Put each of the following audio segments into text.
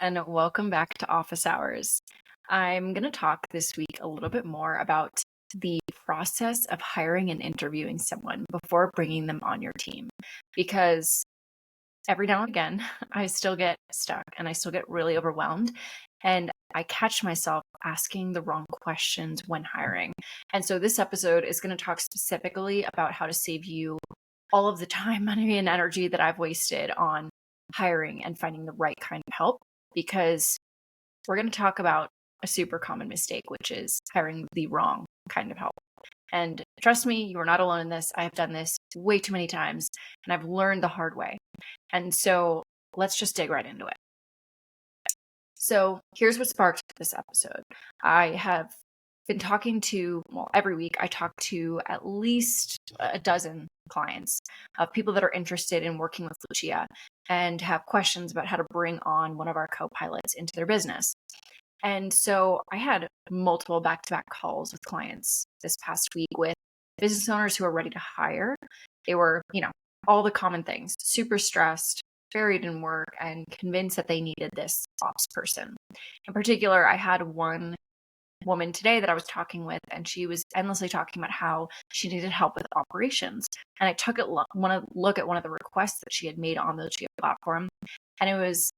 And welcome back to Office Hours. I'm going to talk this week a little bit more about the process of hiring and interviewing someone before bringing them on your team. Because every now and again, I still get stuck and I still get really overwhelmed. And I catch myself asking the wrong questions when hiring. And so this episode is going to talk specifically about how to save you all of the time, money, and energy that I've wasted on hiring and finding the right kind of help, because we're going to talk about a super common mistake, which is hiring the wrong kind of help. And trust me, you are not alone in this. I have done this way too many times and I've learned the hard way. And so let's just dig right into it. So here's what sparked this episode. I have been talking to, every week I talk to at least a dozen clients of people that are interested in working with Lucia and have questions about how to bring on one of our co-pilots into their business. And so I had multiple back-to-back calls with clients this past week with business owners who are ready to hire. They were, all the common things, super stressed, buried in work, and convinced that they needed this ops person. In particular, I had one woman today that I was talking with, and she was endlessly talking about how she needed help with operations. And I took a look at one of the requests that she had made on the Lucia platform, and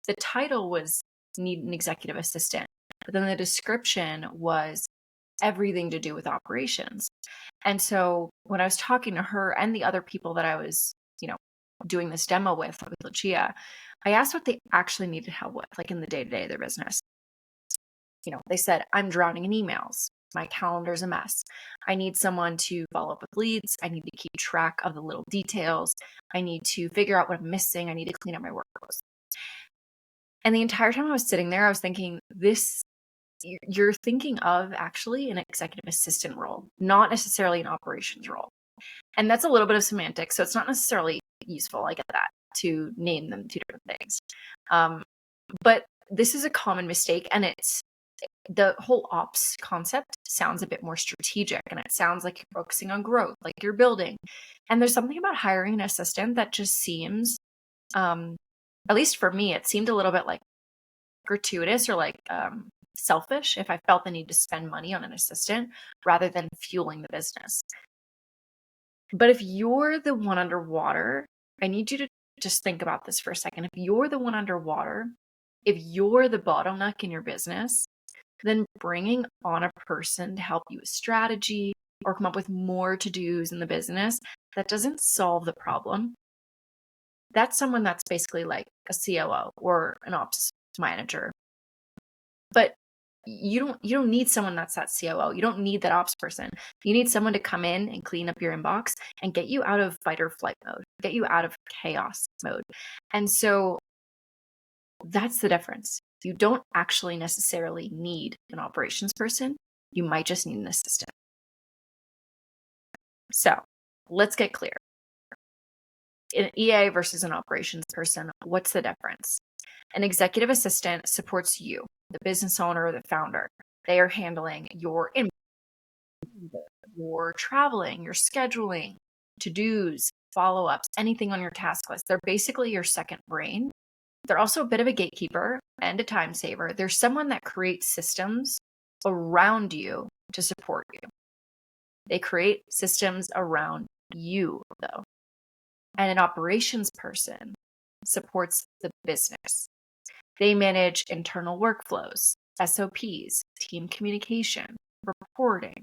the title was need an executive assistant, but then the description was everything to do with operations. And so when I was talking to her and the other people that I was, doing this demo with Lucia, I asked what they actually needed help with, like in the day-to-day of their business. They said, I'm drowning in emails. My calendar's a mess. I need someone to follow up with leads. I need to keep track of the little details. I need to figure out what I'm missing. I need to clean up my workflows. And the entire time I was sitting there, I was thinking, you're thinking of actually an executive assistant role, not necessarily an operations role. And that's a little bit of semantics, so it's not necessarily useful. I get that, to name them two different things. But this is a common mistake, and the whole ops concept sounds a bit more strategic, and it sounds like you're focusing on growth, like you're building. And there's something about hiring an assistant that just seems, at least for me, it seemed a little bit like gratuitous or like selfish if I felt the need to spend money on an assistant rather than fueling the business. But if you're the one underwater, I need you to just think about this for a second. If you're the one underwater, if you're the bottleneck in your business, then bringing on a person to help you with strategy or come up with more to-dos in the business, that doesn't solve the problem. That's someone that's basically like a COO or an ops manager. But you don't need someone that's that COO. You don't need that ops person. You need someone to come in and clean up your inbox and get you out of fight or flight mode, get you out of chaos mode. And so that's the difference. You don't actually necessarily need an operations person. You might just need an assistant. So let's get clear. An EA versus an operations person, what's the difference? An executive assistant supports you, the business owner or the founder. They are handling your traveling, your scheduling, to-dos, follow-ups, anything on your task list. They're basically your second brain. They're also a bit of a gatekeeper and a time saver. They're someone that creates systems around you to support you. They create systems around you, though. And an operations person supports the business. They manage internal workflows, SOPs, team communication, reporting,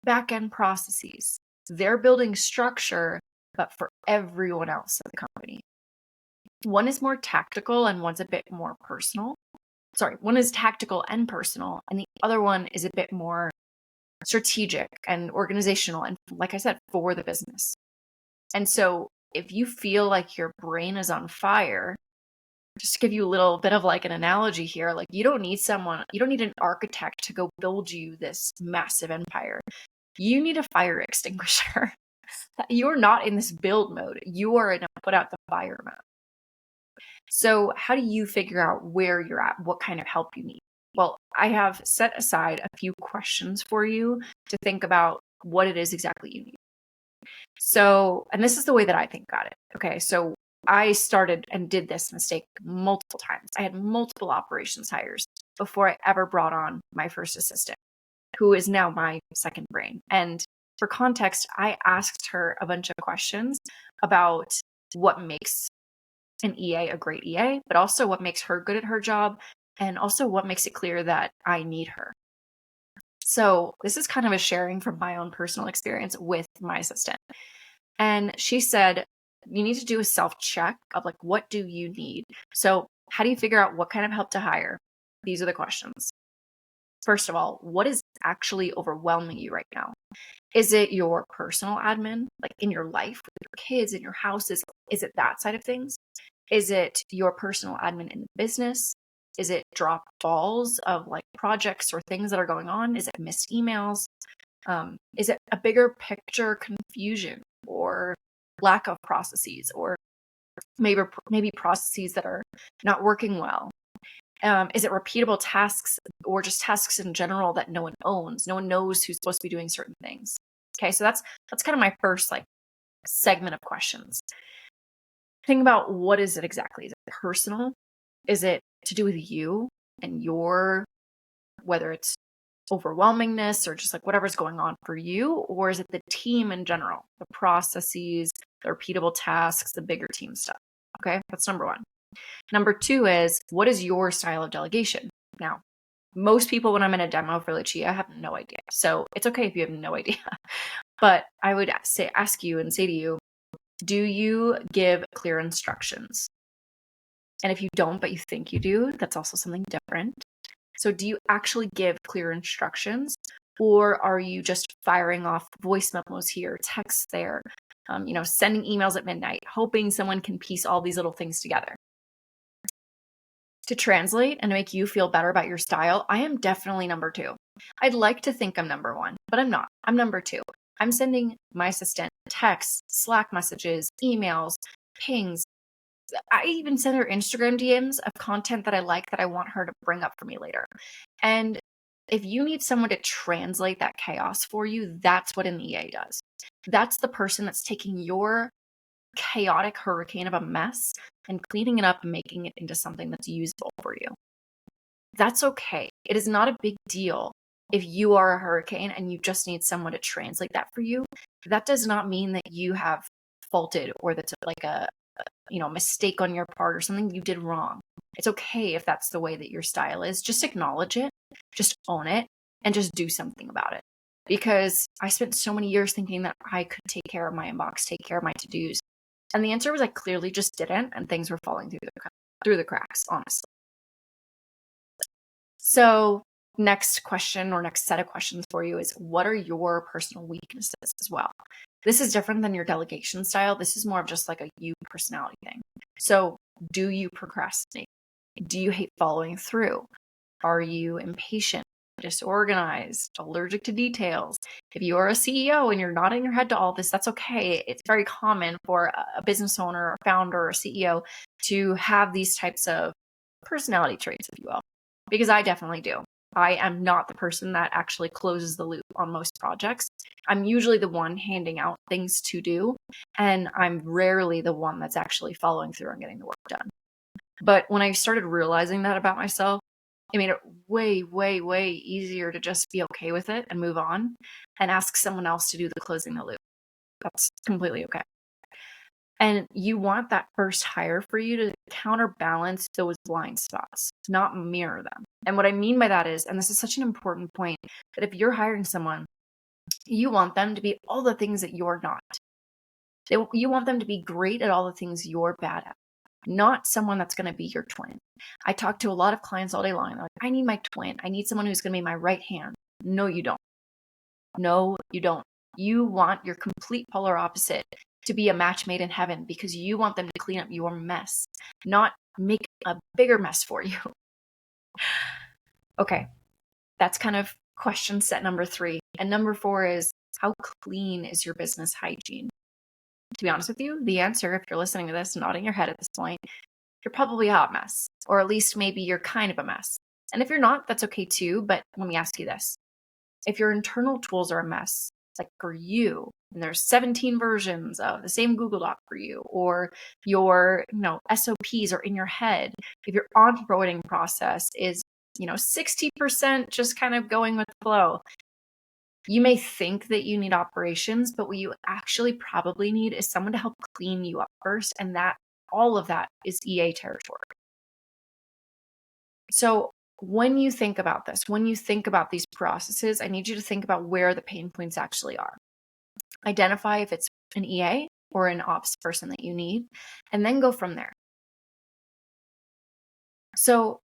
back-end processes. They're building structure, but for everyone else at the company. One is more tactical and one's a bit more personal. One is tactical and personal, and the other one is a bit more strategic and organizational, and like I said, for the business. And so if you feel like your brain is on fire, just to give you a little bit of like an analogy here, like you don't need an architect to go build you this massive empire. You need a fire extinguisher. You're not in this build mode. You are in a put out the fire mode. So how do you figure out where you're at, what kind of help you need? Well, I have set aside a few questions for you to think about what it is exactly you need. So, and this is the way that I think about it. Okay. So I started and did this mistake multiple times. I had multiple operations hires before I ever brought on my first assistant, who is now my second brain. And for context, I asked her a bunch of questions about what makes an EA a great EA, but also what makes her good at her job, and also what makes it clear that I need her. So this is kind of a sharing from my own personal experience with my assistant. And she said, you need to do a self-check of like, what do you need? So how do you figure out what kind of help to hire? These are the questions. First of all, what is actually overwhelming you right now? Is it your personal admin, like in your life with your kids, in your houses? Is it that side of things? Is it your personal admin in the business? Is it drop balls of like projects or things that are going on? Is it missed emails? Is it a bigger picture confusion or lack of processes, or maybe processes that are not working well? Is it repeatable tasks or just tasks in general that no one owns? No one knows who's supposed to be doing certain things. Okay, so that's kind of my first like segment of questions. Think about, what is it exactly? Is it personal? Is it to do with you and your, whether it's overwhelmingness or just like whatever's going on for you? Or is it the team in general, the processes, the repeatable tasks, the bigger team stuff? Okay, that's number one. Number two is, what is your style of delegation? Now, most people, when I'm in a demo for Lucia, have no idea. So it's okay if you have no idea. But I would ask you and say to you, do you give clear instructions? And if you don't, but you think you do, that's also something different. So do you actually give clear instructions, or are you just firing off voice memos here, texts there, sending emails at midnight, hoping someone can piece all these little things together? To translate and to make you feel better about your style, I am definitely number two. I'd like to think I'm number one, but I'm not. I'm number two. I'm sending my assistant texts, Slack messages, emails, pings. I even send her Instagram DMs of content that I like that I want her to bring up for me later. And if you need someone to translate that chaos for you, that's what an EA does. That's the person that's taking your chaotic hurricane of a mess and cleaning it up and making it into something that's usable for you. That's okay. It is not a big deal if you are a hurricane and you just need someone to translate that for you. That does not mean that you have faulted, or that's like a mistake on your part or something you did wrong. It's okay if that's the way that your style is. Just acknowledge it, just own it, and just do something about it. Because I spent so many years thinking that I could take care of my inbox, take care of my to-dos. And the answer was I clearly just didn't, and things were falling through the cracks, honestly. So next question, or next set of questions for you, is, what are your personal weaknesses as well? This is different than your delegation style. This is more of just like a you personality thing. So do you procrastinate? Do you hate following through? Are you impatient, disorganized, allergic to details? If you are a CEO and you're nodding your head to all this, that's okay. It's very common for a business owner, a founder, or a CEO to have these types of personality traits, if you will, because I definitely do. I am not the person that actually closes the loop on most projects. I'm usually the one handing out things to do, and I'm rarely the one that's actually following through and getting the work done. But when I started realizing that about myself, it made it way, way, way easier to just be okay with it and move on and ask someone else to do the closing the loop. That's completely okay. And you want that first hire for you to counterbalance those blind spots, not mirror them. And what I mean by that is, and this is such an important point, that if you're hiring someone, you want them to be all the things that you're not. You want them to be great at all the things you're bad at, not someone that's going to be your twin. I talk to a lot of clients all day long. They're like, I need my twin. I need someone who's going to be my right hand. No, you don't. No, you don't. You want your complete polar opposite to be a match made in heaven, because you want them to clean up your mess, not make a bigger mess for you. Okay, that's kind of question set number 3. And number 4 is, how clean is your business hygiene? To be honest with you, the answer, if you're listening to this, nodding your head at this point, you're probably a hot mess, or at least maybe you're kind of a mess. And if you're not, that's okay too. But let me ask you this. If your internal tools are a mess, like for you, and there's 17 versions of the same Google Doc for you, or your, SOPs are in your head. If your onboarding process is, 60% just kind of going with the flow, you may think that you need operations, but what you actually probably need is someone to help clean you up first. And that all of that is EA territory. So when you think about this, when you think about these processes, I need you to think about where the pain points actually are. Identify if it's an EA or an ops person that you need, and then go from there. So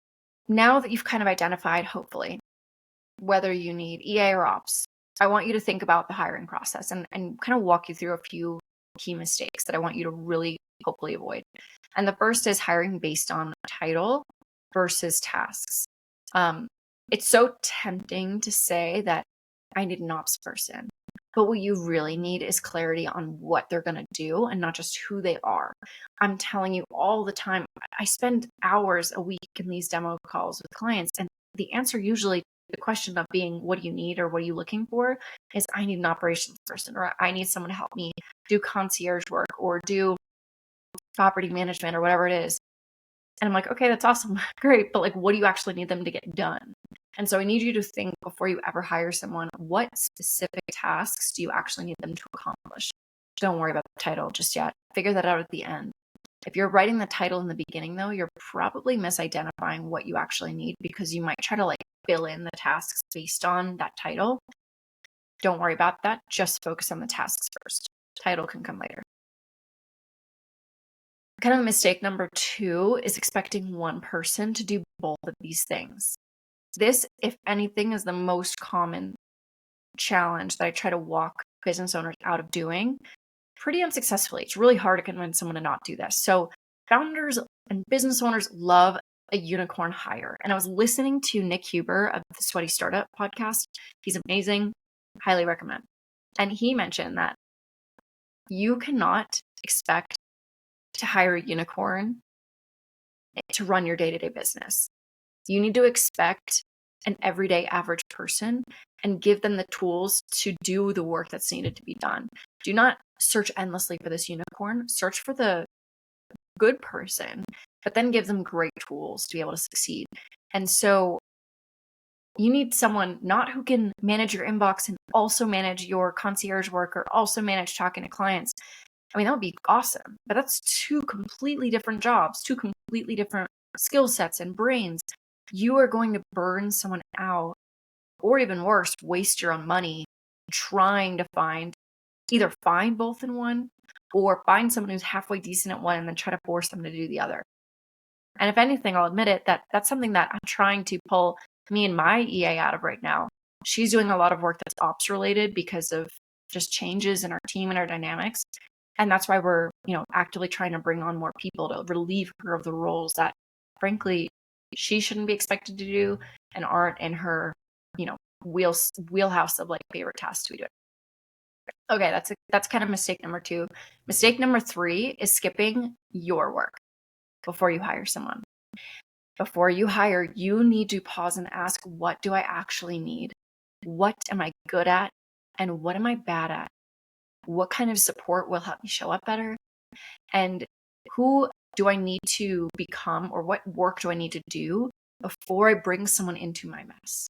now that you've kind of identified, hopefully, whether you need EA or ops, I want you to think about the hiring process and kind of walk you through a few key mistakes that I want you to really hopefully avoid. And the first is hiring based on title versus tasks. It's so tempting to say that I need an ops person, but what you really need is clarity on what they're going to do and not just who they are. I'm telling you all the time, I spend hours a week in these demo calls with clients, and the answer usually, the question of being, what do you need or what are you looking for, is I need an operations person, or I need someone to help me do concierge work or do property management or whatever it is. And I'm like, okay, that's awesome. Great. But like, what do you actually need them to get done? And so I need you to think before you ever hire someone, what specific tasks do you actually need them to accomplish? Don't worry about the title just yet. Figure that out at the end. If you're writing the title in the beginning, though, you're probably misidentifying what you actually need because you might try to like fill in the tasks based on that title. Don't worry about that. Just focus on the tasks first. Title can come later. Kind of mistake number 2 is expecting one person to do both of these things. This, if anything, is the most common challenge that I try to walk business owners out of doing pretty unsuccessfully. It's really hard to convince someone to not do this. So founders and business owners love a unicorn hire. And I was listening to Nick Huber of the Sweaty Startup podcast. He's amazing. Highly recommend. And he mentioned that you cannot expect to hire a unicorn to run your day-to-day business. You need to expect an everyday average person and give them the tools to do the work that's needed to be done. Do not search endlessly for this unicorn. Search for the good person, but then give them great tools to be able to succeed. And so you need someone not who can manage your inbox and also manage your concierge work or also manage talking to clients. I mean, that would be awesome, but that's 2 completely different jobs, 2 completely different skill sets and brains. You are going to burn someone out, or even worse, waste your own money trying to either find both in one or find someone who's halfway decent at one and then try to force them to do the other. And if anything, I'll admit it, that's something that I'm trying to pull me and my EA out of right now. She's doing a lot of work that's ops related because of just changes in our team and our dynamics. And that's why we're, actively trying to bring on more people to relieve her of the roles that, frankly, she shouldn't be expected to do and aren't in her, wheelhouse of like favorite tasks to be doing. Okay, that's kind of mistake number 2. Mistake number 3 is skipping your work before you hire someone. Before you hire, you need to pause and ask, what do I actually need? What am I good at? And what am I bad at? What kind of support will help me show up better? And who do I need to become, or what work do I need to do before I bring someone into my mess?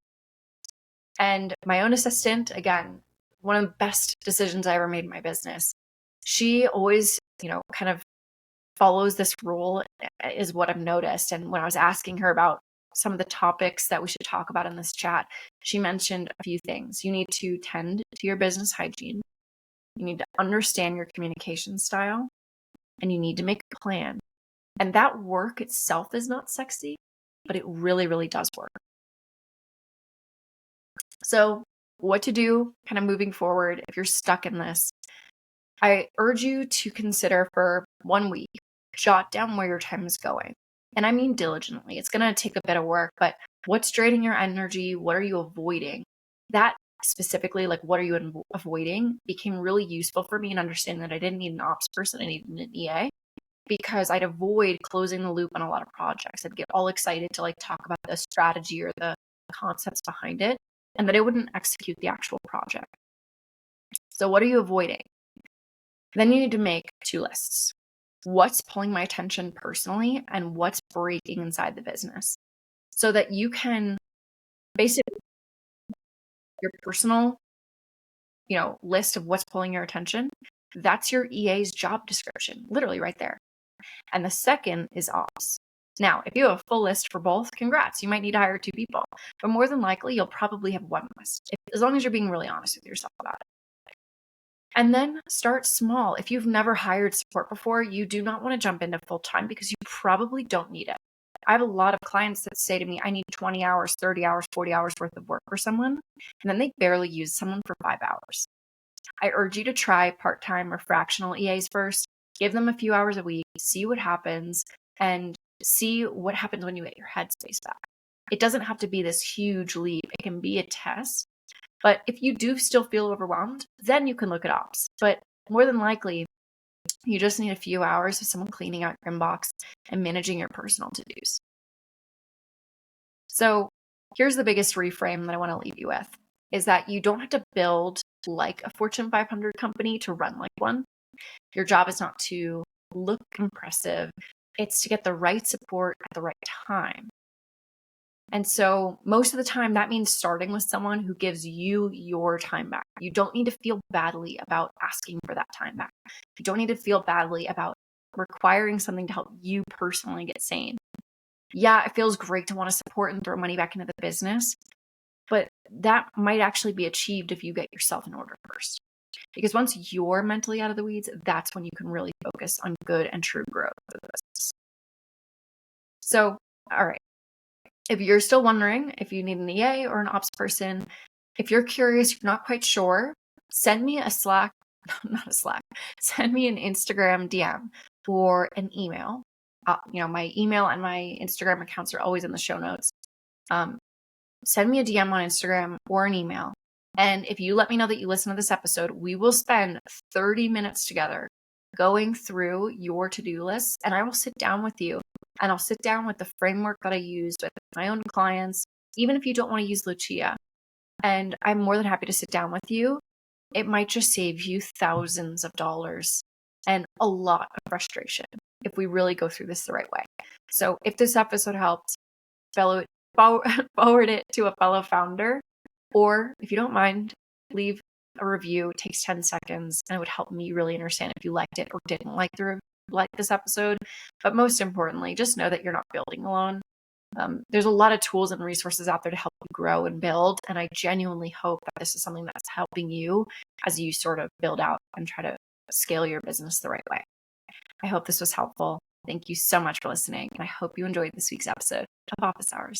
And my own assistant, again, one of the best decisions I ever made in my business. She always, kind of follows this rule, is what I've noticed. And when I was asking her about some of the topics that we should talk about in this chat, she mentioned a few things. You need to tend to your business hygiene. You need to understand your communication style, and you need to make a plan. And that work itself is not sexy, but it really, really does work. So what to do kind of moving forward if you're stuck in this, I urge you to consider for 1 week, jot down where your time is going. And I mean diligently. It's going to take a bit of work, but what's draining your energy? What are you avoiding? That specifically, like what are you avoiding, became really useful for me in understanding that I didn't need an ops person, I needed an EA, because I'd avoid closing the loop on a lot of projects. I'd get all excited to like talk about the strategy or the concepts behind it, and that I wouldn't execute the actual project. So what are you avoiding? Then you need to make two lists. What's pulling my attention personally and what's breaking inside the business, so that you can basically your personal, list of what's pulling your attention. That's your EA's job description, literally right there. And the second is ops. Now, if you have a full list for both, congrats. You might need to hire two people, but more than likely, you'll probably have one list, as long as you're being really honest with yourself about it. And then start small. If you've never hired support before, you do not want to jump into full time because you probably don't need it. I have a lot of clients that say to me, I need 20 hours, 30 hours, 40 hours worth of work for someone, and then they barely use someone for 5 hours. I urge you to try part-time or fractional EAs first. Give them a few hours a week, see what happens, and see what happens when you get your headspace back. It doesn't have to be this huge leap. It can be a test. But if you do still feel overwhelmed, then you can look at ops. But more than likely, you just need a few hours of someone cleaning out your inbox and managing your personal to-dos. So here's the biggest reframe that I want to leave you with, is that you don't have to build like a Fortune 500 company to run like one. Your job is not to look impressive. It's to get the right support at the right time. And so most of the time, that means starting with someone who gives you your time back. You don't need to feel badly about asking for that time back. You don't need to feel badly about requiring something to help you personally get sane. Yeah, it feels great to want to support and throw money back into the business, but that might actually be achieved if you get yourself in order first. Because once you're mentally out of the weeds, that's when you can really focus on good and true growth for the business. So, all right. If you're still wondering if you need an EA or an ops person, if you're curious, you're not quite sure, send me a Slack, not a Slack, send me an Instagram DM or an email. My email and my Instagram accounts are always in the show notes. Send me a DM on Instagram or an email. And if you let me know that you listen to this episode, we will spend 30 minutes together going through your to-do list, and I will sit down with you and I'll sit down with the framework that I used with my own clients, even if you don't want to use Lucia. And I'm more than happy to sit down with you. It might just save you thousands of dollars and a lot of frustration if we really go through this the right way. So if this episode helped, forward it to a fellow founder, or if you don't mind, leave a review. It takes 10 seconds and it would help me really understand if you liked it or didn't like this episode. But most importantly, just know that you're not building alone. There's a lot of tools and resources out there to help you grow and build. And I genuinely hope that this is something that's helping you as you sort of build out and try to scale your business the right way. I hope this was helpful. Thank you so much for listening. And I hope you enjoyed this week's episode of Office Hours.